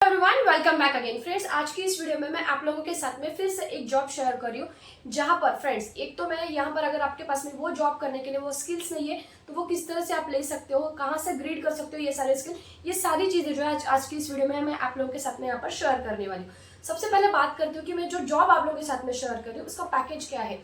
Everyone, welcome back again friends. आज की इस वीडियो में मैं आप लोगों के साथ में फिर से एक जॉब शेयर कर रही हूँ, जहां पर फ्रेंड्स एक तो मैं यहाँ पर अगर आपके पास में वो जॉब करने के लिए वो स्किल्स नहीं है तो वो किस तरह से आप ले सकते हो, कहाँ से ग्रीड कर सकते हो, ये सारे स्किल, ये सारी चीजें जो है आज की इस वीडियो में मैं आप लोगों के साथ में यहाँ पर शेयर करने वाली हूँ। सबसे पहले बात करती हूँ कि मैं जो जॉब आप लोगों के साथ में शेयर कर रही हूँ उसका पैकेज क्या है।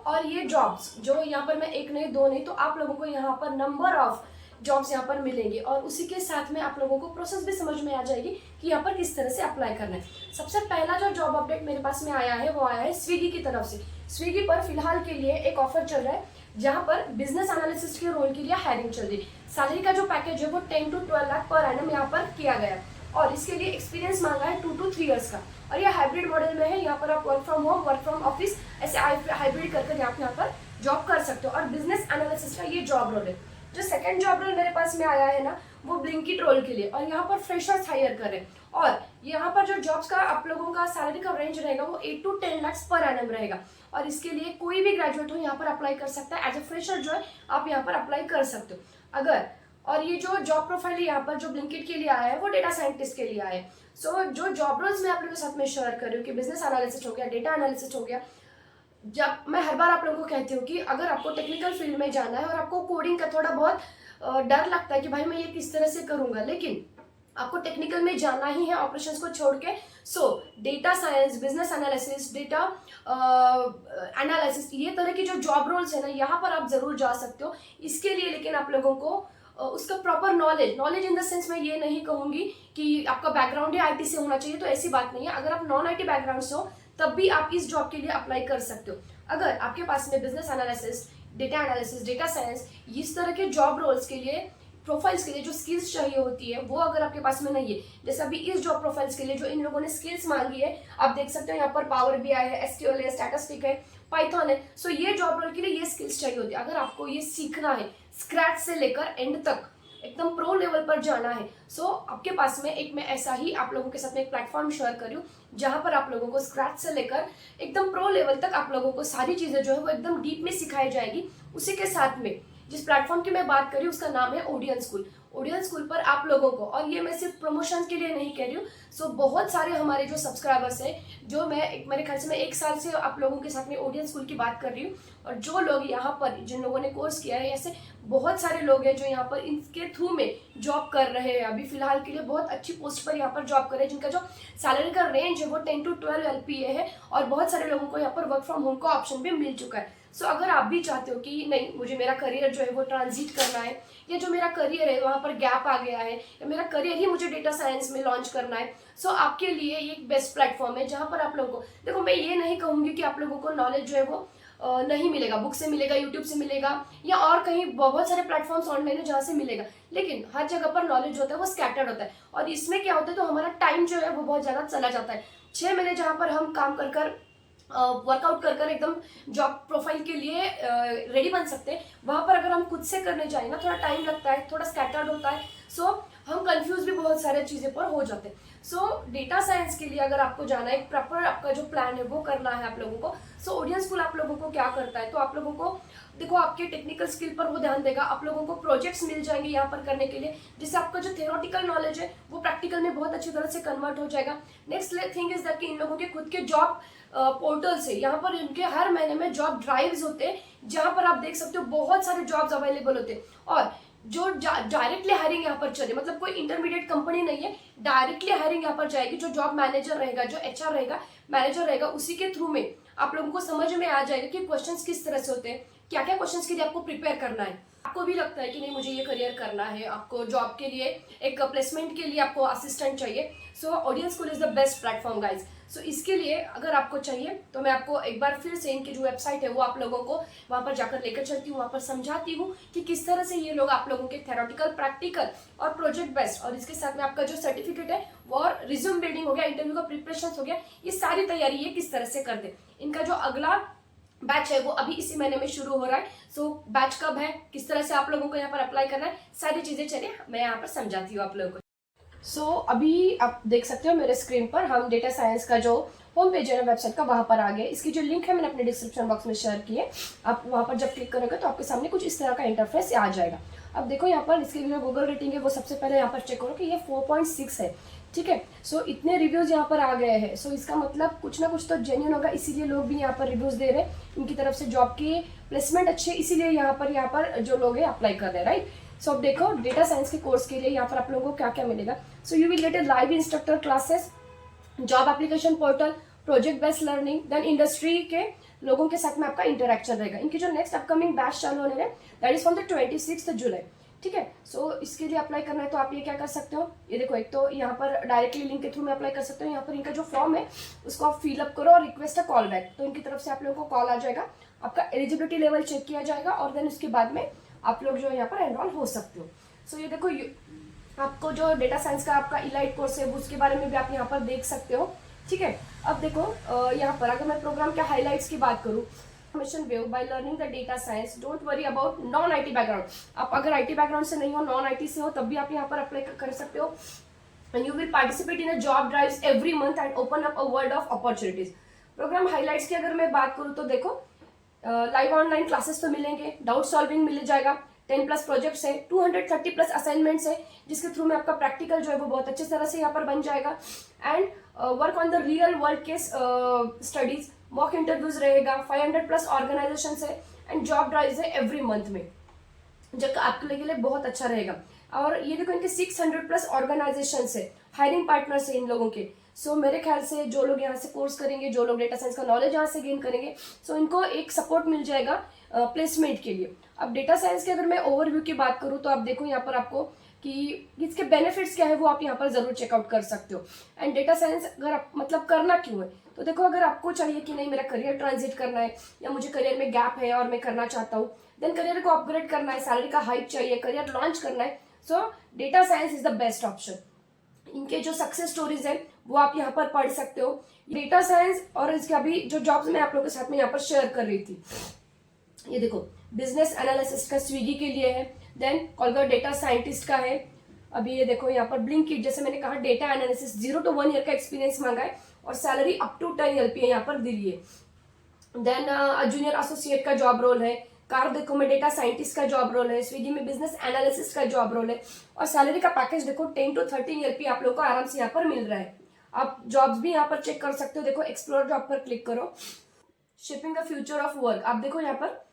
और ये जॉब्स जो यहाँ पर मैं एक नहीं दो नहीं तो आप लोगों को यहाँ पर नंबर ऑफ जॉब्स यहाँ पर मिलेंगे और उसी के साथ में आप लोगों को प्रोसेस भी समझ में आ जाएगी कि यहाँ पर किस तरह से अप्लाई करना है। सबसे पहला जो जॉब अपडेट मेरे पास में आया है वो आया है स्विगी की तरफ से। स्विगी पर फिलहाल के लिए एक ऑफर चल रहा है जहाँ पर बिजनेस एनालिसिस्ट के रोल के लिए हायरिंग चल रही है। सैलरी का जो पैकेज है वो 10 to 12 लाख पर एनम यहाँ पर किया गया और इसके लिए एक्सपीरियंस मांगा है 2 to 3 इयर्स का और ये हाइब्रिड मॉडल में है। यहाँ पर आप work from home, work from office ऐसे हाइब्रिड करके आप यहाँ पर जॉब कर सकते हो और बिजनेस एनालिसिस्ट का ये जॉब रोल है। जो सेकंड जॉब रोल मेरे पास में आया है ना वो ब्लिंकिट रोल के लिए और यहाँ पर फ्रेशर्स हायर कर रहे हैं और यहाँ पर जो जॉब्स का आप लोगों का सैलरी का रेंज रहेगा वो 8 to 10 लाख पर एनम रहेगा और इसके लिए कोई भी ग्रेजुएट हो यहाँ पर अप्लाई कर सकता है। एज ए फ्रेशर जो है आप यहाँ पर अप्लाई कर सकते हो अगर। और ये जो जॉब प्रोफाइल यहाँ पर जो ब्लिंकिट के लिए आया है वो डेटा साइंटिस्ट के लिए आया है। जो जॉब रोल्स मैं आप लोगों के साथ में शेयर कर रही हूँ कि बिजनेस एनालिसिस्ट हो गया, डेटा एनालिसिस्ट हो गया। जब मैं हर बार आप लोगों को कहती हूँ कि अगर आपको टेक्निकल फील्ड में जाना है और आपको कोडिंग का थोड़ा बहुत डर लगता है कि भाई मैं ये किस तरह से करूंगा, लेकिन आपको टेक्निकल में जाना ही है ऑपरेशंस को छोड़ के। Data science, business analysis, data analysis, ये तरह की जो जॉब रोल्स है ना यहाँ पर आप जरूर जा सकते हो। इसके लिए लेकिन आप लोगों को उसका proper knowledge in the sense मैं ये नहीं कहूंगी कि आपका बैकग्राउंड ही आईटी से होना चाहिए, तो ऐसी बात नहीं है। अगर आप नॉन आईटी बैकग्राउंड से हो तब भी आप इस जॉब के लिए अप्लाई कर सकते हो। अगर आपके पास में business analysis, data analysis, data science, इस तरह के जॉब रोल्स के लिए, प्रोफाइल्स के लिए जो स्किल्स चाहिए होती है वो अगर आपके पास में नहीं है, जैसे अभी इस जॉब प्रोफाइल्स के लिए जो इन लोगों ने स्किल्स मांगी है आप देख सकते हो यहाँ पर पावर बीआई है, एसक्यूएल है, स्टैटिस्टिक है, पाइथन है। ये जॉब रोल के लिए ये स्किल्स चाहिए होती है। अगर आपको ये सीखना है स्क्रैच से लेकर एंड तक एकदम प्रो लेवल पर जाना है, आपके पास में एक मैं ऐसा ही आप लोगों के साथ में एक प्लेटफॉर्म शेयर कर रही हूँ जहां पर आप लोगों को स्क्रैच से लेकर एकदम प्रो लेवल तक आप लोगों को सारी चीजें जो है वो एकदम डीप में सिखाई जाएगी। उसी के साथ में जिस प्लेटफॉर्म की मैं बात कर रही हूँ उसका नाम है ओडियन स्कूल। ओडियन स्कूल पर आप लोगों को, और ये मैं सिर्फ प्रमोशन के लिए नहीं कह रही हूँ, बहुत सारे हमारे जो सब्सक्राइबर्स हैं, जो मेरे ख्याल से मैं 1 साल से आप लोगों के साथ में ओडियन स्कूल की बात कर रही हूँ और जो लोग यहाँ पर, जिन लोगों ने कोर्स किया है, ऐसे बहुत सारे लोग हैं जो यहाँ पर इनके थ्रू में जॉब कर रहे हैं। अभी फिलहाल के लिए बहुत अच्छी पोस्ट पर यहाँ पर जॉब कर रहे हैं जिनका जो सैलरी का रेंज है वो 10 to 12 LPA है और बहुत सारे लोगों को यहाँ पर वर्क फ्रॉम होम का ऑप्शन भी मिल चुका है। अगर आप भी चाहते हो कि नहीं मुझे मेरा करियर जो है वो ट्रांजिट करना है, या जो मेरा करियर है वहाँ पर गैप आ गया है, या मेरा करियर ही मुझे डेटा साइंस में लॉन्च करना है, आपके लिए ये एक बेस्ट प्लेटफॉर्म है जहाँ पर आप लोगों को, देखो मैं ये नहीं कहूँगी कि आप लोगों को नॉलेज जो है वो नहीं मिलेगा, बुक से मिलेगा, यूट्यूब से मिलेगा या और कहीं बहुत सारे प्लेटफॉर्म्स ऑनलाइन है जहाँ से मिलेगा, लेकिन हर जगह पर नॉलेज होता है वो स्कैटर्ड होता है और इसमें क्या होता है तो हमारा टाइम जो है वो बहुत ज़्यादा चला जाता है। 6 महीने जहाँ पर हम काम कर वर्कआउट कर एकदम जॉब प्रोफाइल के लिए रेडी बन सकते हैं, वहां पर अगर हम खुद से करने जाए ना थोड़ा टाइम लगता है, थोड़ा स्कैटर्ड होता है, हम कंफ्यूज भी बहुत सारे चीजें पर हो जाते हैं। डेटा साइंस के लिए अगर आपको जाना है, प्रॉपर आपका जो प्लान है वो करना है आप लोगों को, ओडियन स्कूल आप लोगों को क्या करता है तो आप लोगों को देखो आपके टेक्निकल स्किल पर वो ध्यान देगा, आप लोगों को प्रोजेक्ट्स मिल जाएंगे यहाँ पर करने के लिए, जिससे आपका जो थियोरेटिकल नॉलेज है वो प्रैक्टिकल में बहुत अच्छी तरह से कन्वर्ट हो जाएगा। नेक्स्ट थिंग इज दैट कि इन लोगों के खुद के जॉब पोर्टल से यहाँ पर इनके हर महीने में जॉब ड्राइव्स होते हैं जहाँ पर आप देख सकते हो बहुत सारे जॉब्स अवेलेबल होते हैं और जो डायरेक्टली हायरिंग यहाँ पर चले, मतलब कोई इंटरमीडिएट कंपनी नहीं है, डायरेक्टली हायरिंग यहाँ पर जाएगी। जो जॉब मैनेजर रहेगा, जो HR रहेगा, मैनेजर रहेगा, उसी के थ्रू में आप लोगों को समझ में आ जाएगा कि क्वेश्चंस किस तरह से होते हैं, क्या क्या क्वेश्चंस के लिए आपको प्रिपेयर करना है। आपको भी लगता है कि नहीं मुझे ये करियर करना है, आपको जॉब के लिए एक प्लेसमेंट के लिए आपको असिस्टेंट चाहिए, Odin school is the best platform guys. इसके लिए अगर आपको चाहिए तो मैं आपको एक बार फिर से इनकी जो वेबसाइट है वो आप लोगों को वहां पर जाकर लेकर चलती हूँ, वहां पर समझाती हूँ कि किस तरह से ये लोग आप लोगों के थेरोटिकल, प्रैक्टिकल और प्रोजेक्ट बेस्ड, और इसके साथ में आपका जो सर्टिफिकेट है वो और रिज्यूम बिल्डिंग हो गया, इंटरव्यू का प्रिपरेशन हो गया, ये सारी तैयारी ये किस तरह से कर दे। इनका जो अगला बैच है वो अभी इसी महीने में शुरू हो रहा है। बैच कब है, किस तरह से आप लोगों को यहाँ पर अप्लाई करना है, सारी चीजें चलिए मैं यहाँ पर समझाती हूँ आप लोगों को। अभी आप देख सकते हो मेरे स्क्रीन पर हम डेटा साइंस का जो होम पेज है ना वेबसाइट का वहां पर आ गए। इसकी जो लिंक है मैंने अपने डिस्क्रिप्शन बॉक्स में शेयर की है, आप वहां पर जब क्लिक करोगे तो आपके सामने कुछ इस तरह का इंटरफेस आ जाएगा। अब देखो यहाँ पर इसकी जो गूगल रेटिंग है वो सबसे पहले यहाँ पर चेक करो कि ये 4.6 है, ठीक है। सो इतने रिव्यूज यहाँ पर आ गए हैं, सो इसका मतलब कुछ ना कुछ तो जेन्युइन होगा, इसीलिए लोग भी यहाँ पर रिव्यूज दे रहे हैं, इनकी तरफ से जॉब की प्लेसमेंट अच्छी है, इसीलिए यहाँ पर जो लोग हैं अप्लाई कर रहे हैं, राइट। सो अब देखो डेटा साइंस के कोर्स के लिए यहाँ पर आप लोगों को क्या क्या मिलेगा। So you will get a live instructor classes, job application portal, project based learning, then industry के लोगों के साथ में आपका इंटरेक्शन रहेगा। इनकी जो नेक्स्ट अपकमिंग बैच चालू होने है दैट इज फ्रॉम द 26 जुलाई, ठीक है। सो इसके लिए अप्लाई करना है तो आप ये क्या कर सकते हो, ये देखो एक तो यहाँ पर डायरेक्टली लिंक के थ्रू में अप्लाई कर सकते हो। यहाँ पर इनका जो फॉर्म है उसको आप फिलअप करो और रिक्वेस्ट है कॉल बैक, तो इनकी तरफ से आप लोगों को कॉल आ जाएगा, आपका एलिजिबिलिटी लेवल चेक किया जाएगा और देन उसके बाद में आप लोग जो यहाँ पर एनरोल हो सकते हो। सो ये देखो आपको जो डेटा साइंस का आपका इलाइट कोर्स है उसके बारे में भी आप यहाँ पर देख सकते हो, ठीक है। अब देखो यहाँ पर अगर मैं प्रोग्राम के हाईलाइट्स की बात करूँ, wave by learning the data science, don't worry about non IT background. आप अगर आईटी बैकग्राउंड से नहीं हो, नॉन आईटी से हो, तब भी आप यहाँ पर अप्लाई कर सकते हो। And you will participate in a job drives every month and open up a world of opportunities. Programme highlights की अगर मैं बात करूँ तो देखो लाइव ऑनलाइन क्लासेस तो मिलेंगे, डाउट सॉल्विंग मिल जाएगा, 10+ प्रोजेक्ट्स है, 230+ असाइनमेंट्स है, जिसके थ्रू में आपका प्रैक्टिकल जो है वो बहुत अच्छी तरह से यहाँ पर बन जाएगा। And work on the real world case studies, mock interviews रहेगा, 500+ ऑर्गेनाइजेशन है एंड जॉब ड्राइव्स है एवरी मंथ में, जो आपके लिए बहुत अच्छा रहेगा। और ये देखो इनके 600+ ऑर्गेनाइजेशन है, हायरिंग पार्टनर्स है इन लोगों के। सो मेरे ख्याल से जो लोग यहाँ से कोर्स करेंगे, जो लोग डेटा साइंस का नॉलेज यहाँ से गेन करेंगे, सो इनको एक सपोर्ट मिल जाएगा प्लेसमेंट के लिए। अब डेटा साइंस की अगर मैं ओवरव्यू की बात करूँ तो आप देखो यहाँ पर आपको कि इसके बेनिफिट्स क्या है वो आप यहाँ पर जरूर चेकआउट कर सकते हो। एंड डेटा साइंस अगर आप मतलब करना क्यों है, तो देखो अगर आपको चाहिए कि नहीं मेरा करियर ट्रांजिट करना है या मुझे करियर में गैप है और मैं करना चाहता हूँ, देन करियर को अपग्रेड करना है, सैलरी का हाइक चाहिए, करियर लॉन्च करना है, सो data science is the best option. इनके जो सक्सेस स्टोरीज है वो आप यहाँ पर पढ़ सकते हो। डेटा साइंस और इसके अभी जो जॉब्स मैं आप लोगों के साथ में यहाँ पर शेयर कर रही थी, ये देखो बिजनेस एनालिसिस्ट का स्विगी के लिए है, देन कॉलगर डेटा साइंटिस्ट का है, अभी ये देखो यहाँ पर ब्लिंकिट जैसे मैंने कहा डेटा एनालिसिस 0 to 1 ईयर का एक्सपीरियंस मांगा है और सैलरी अप टू 10 LPA यहाँ पर दी है। देन जूनियर एसोसिएट का जॉब रोल है, कार देखो में डेटा साइंटिस्ट का जॉब रोल है, स्विगी में बिजनेस एनालिसिस्ट का जॉब रोल है और सैलरी का पैकेज देखो 10 to 13 LPA आप लोगों को आराम से यहाँ पर मिल रहा है। आप जॉब्स भी यहाँ पर चेक कर सकते हो, देखो एक्सप्लोर जॉब पर क्लिक करो, shaping the future of work, आप देखो यहाँ पर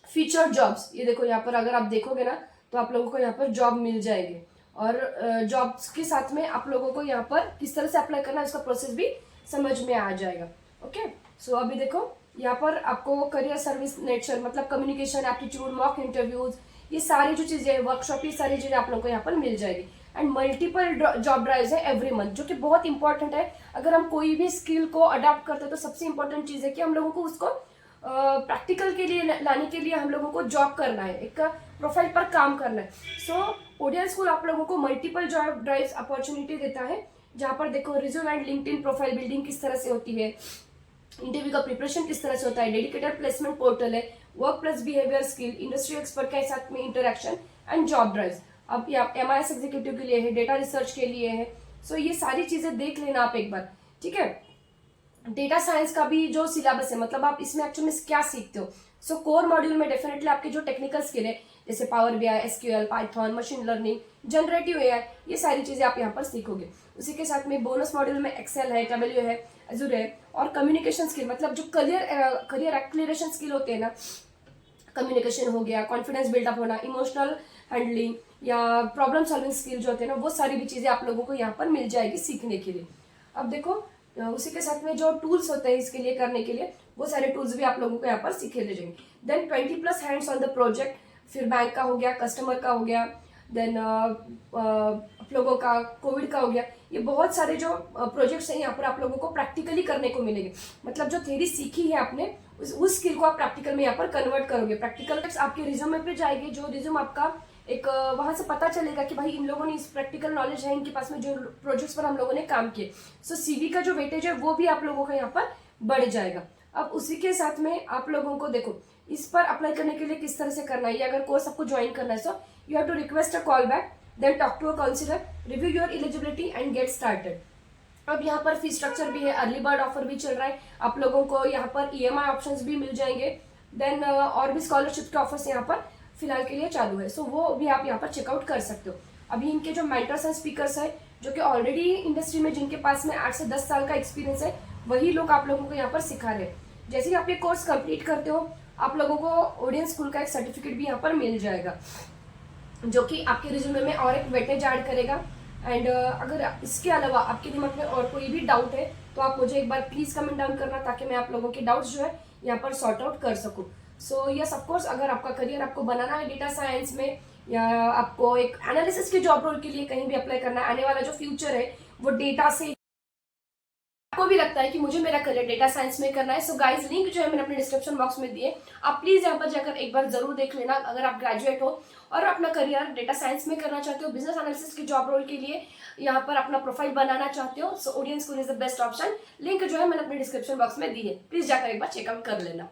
फीचर जॉब्स, ये देखो यहाँ पर अगर आप देखोगे ना तो आप लोगों को यहाँ पर जॉब मिल जाएगी और जॉब्स के साथ में आप लोगों को यहाँ पर किस तरह से अप्लाई करना है उसका प्रोसेस भी समझ में आ जाएगा। ओके, सो अभी देखो यहाँ पर आपको करियर सर्विस नेचर मतलब कम्युनिकेशन, एप्टीट्यूड, मॉक इंटरव्यूज, ये सारी जो चीजें वर्कशॉप, ये सारी चीजें आप लोगों को यहाँ पर मिल जाएगी। एंड मल्टीपल जॉब ड्राइव्स है एवरी मंथ, जो कि बहुत इंपॉर्टेंट है। अगर हम कोई भी स्किल को अडॉप्ट करते हैं तो सबसे इंपॉर्टेंट चीज है कि हम लोगों को उसको प्रैक्टिकल के लिए लाने के लिए हम लोगों को जॉब करना है, एक प्रोफाइल पर काम करना है। सो ओडियन स्कूल आप लोगों को मल्टीपल जॉब ड्राइव्स अपॉर्चुनिटी देता है, जहाँ पर देखो resume and LinkedIn profile building किस तरह से होती है, इंटरव्यू का प्रिपरेशन किस तरह से होता है, डेडिकेटेड प्लेसमेंट पोर्टल है, work plus behaviour skill, industry expert के साथ में इंटरेक्शन एंड जॉब ड्राइव्स। अब ये MIS एग्जीक्यूटिव के लिए है, डेटा रिसर्च के लिए है। सो ये सारी चीजें देख लेना आप एक बार, ठीक है। डेटा साइंस का भी जो सिलेबस है मतलब आप इसमें एक्चुअली में क्या सीखते हो। सो कोर मॉड्यूल में डेफिनेटली आपके जो टेक्निकल स्किल है जैसे power BI, SQL, Python, machine learning, generative AI, ये सारी चीजें आप यहाँ पर सीखोगे। उसी के साथ में बोनस मॉड्यूल में एक्सेल है, W है, Azure है और कम्युनिकेशन स्किल मतलब जो करियर एक्सलेरेशन स्किल होते हैं ना, कम्युनिकेशन हो गया, कॉन्फिडेंस बिल्डअप होना, इमोशनल हैंडलिंग या प्रॉब्लम सॉल्विंग स्किल जो होते हैं ना, वो सारी भी चीजें आप लोगों को यहाँ पर मिल जाएगी सीखने के लिए। अब देखो उसी के साथ में जो टूल्स होते हैं इसके लिए करने के लिए, वो सारे टूल्स भी आप लोगों को यहाँ पर सीखे ले जाएंगे। Then 20+ hands on the project, फिर बैंक का हो गया, कस्टमर का हो गया, देन आप लोगों का कोविड का हो गया। ये बहुत सारे जो प्रोजेक्ट्स हैं यहाँ पर आप लोगों को प्रैक्टिकली करने को मिलेंगे। मतलब जो थ्योरी सीखी है आपने उस स्किल को आप प्रैक्टिकल में यहाँ पर कन्वर्ट करोगे। प्रैक्टिकल आपके रिज्यूमे पे जाएगी, जो रिज्यूम आपका एक वहां से पता चलेगा कि भाई इन लोगों ने इस प्रैक्टिकल नॉलेज है इनके पास में, जो प्रोजेक्ट्स पर हम लोगों ने काम किए। सो CV का जो वेटेज है वो भी आप लोगों का यहाँ पर बढ़ जाएगा। अब उसी के साथ में आप लोगों को देखो इस पर अप्लाई करने के लिए किस तरह से करना है, ये अगर कोर्स आपको ज्वाइन करना है so you have to request a call back, then talk to a counsellor, review your eligibility and get started. अब यहाँ पर फी स्ट्रक्चर भी है, अर्ली बर्ड ऑफर भी चल रहा है, आप लोगों को यहाँ पर EMI ऑप्शंस भी मिल जाएंगे। देन और भी स्कॉलरशिप के ऑफर्स यहाँ पर फिलहाल के लिए चालू है, सो वो भी आप यहाँ पर चेकआउट कर सकते हो। अभी इनके जो मेंटर्स एंड स्पीकर्स है जो कि ऑलरेडी इंडस्ट्री में जिनके पास में 8 से 10 साल का एक्सपीरियंस है, वही लोग आप लोगों को यहाँ पर सिखा रहे हैं। जैसे ही आप ये कोर्स कंप्लीट करते हो, आप लोगों को ऑडियंस स्कूल का एक सर्टिफिकेट भी यहाँ पर मिल जाएगा, जो कि आपके रिज्यूमे में और एक वेटेज ऐड करेगा। एंड अगर इसके अलावा आपके दिमाग में और कोई भी डाउट है तो आप मुझे एक बार प्लीज़ कमेंट डाउन करना, ताकि मैं आप लोगों के डाउट्स जो है यहाँ पर सॉर्ट आउट कर सकूँ। सो यस, ऑफकोर्स, अगर आपका करियर आपको बनाना है डेटा साइंस में, या आपको एक एनालिसिस के जॉब रोल के लिए कहीं भी अप्लाई करना है, आने वाला जो फ्यूचर है वो डेटा से, आपको भी लगता है कि मुझे मेरा करियर डेटा साइंस में करना है, सो गाइस लिंक जो है मैंने अपने डिस्क्रिप्शन बॉक्स में दिए, आप प्लीज यहाँ पर जाकर एक बार जरूर देख लेना। अगर आप ग्रेजुएट हो और अपना करियर डेटा साइंस में करना चाहते हो, बिजनेस एनालिसिस के जॉब रोल के लिए यहाँ पर अपना प्रोफाइल बनाना चाहते हो, so audience school is the best option. Link जो है मैंने अपने डिस्क्रिप्शन बॉक्स में दी है, प्लीज जाकर एक बार चेकआउट कर लेना।